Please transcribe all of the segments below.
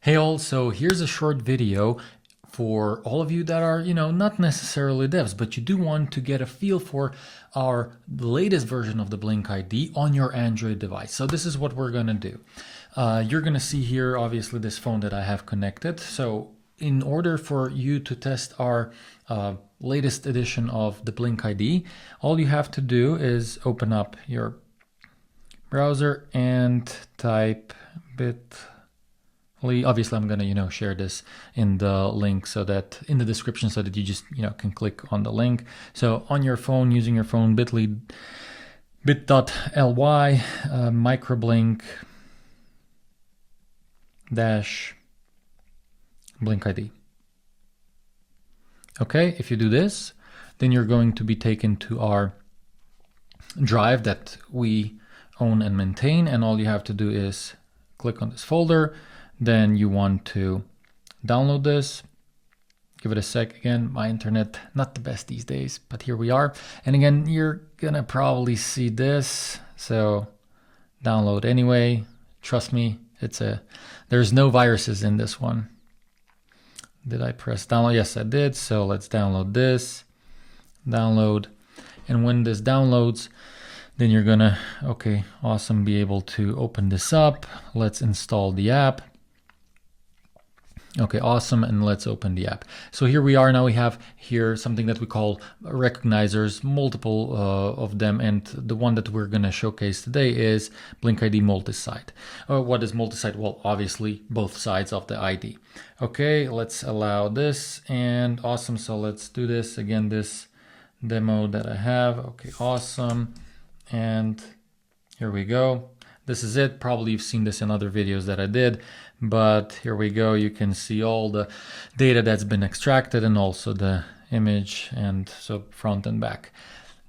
Hey all, so here's a short video for all of you that are, not necessarily devs, but you do want to get a feel for our latest version of the BlinkID on your Android device. So this is what we're gonna do. You're gonna see here, obviously, this phone that I have connected. So in order for you to test our latest edition of the BlinkID, all you have to do is open up your browser and type bit.ly. Obviously, I'm gonna share this in the link so that in the description so that you just can click on the link. So on your phone, using your phone, bit.ly microblink dash BlinkID. Okay, if you do this, then you're going to be taken to our drive that we own and maintain, and all you have to do is click on this folder. Then you want to download this. Give it a sec. Again, my internet not the best these days, but here we are. And again, you're gonna probably see this, so download anyway. Trust me, there's no viruses in this one. Did I press download? Yes, I did. So let's download this. Download. And when this downloads, then you're gonna, okay, awesome, be able to open this up. Let's install the app. Okay, awesome, and let's open the app. So here we are. Now we have here something that we call recognizers, multiple of them, and the one that we're going to showcase today is BlinkID multi-site. What is multi-site? Well, obviously both sides of the ID. Okay, let's allow this, and awesome, so let's do this. Again, this demo that I have. Okay, awesome, and here we go. This is it. Probably you've seen this in other videos that I did, but here we go. You can see all the data that's been extracted and also the image, and so front and back.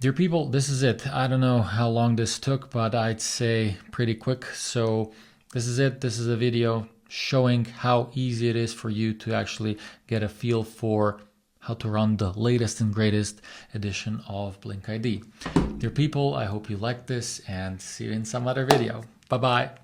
Dear people, this is it. I don't know how long this took, but I'd say pretty quick. So this is it. This is a video showing how easy it is for you to actually get a feel for how to run the latest and greatest edition of BlinkID. Dear people, I hope you liked this and see you in some other video. Bye-bye.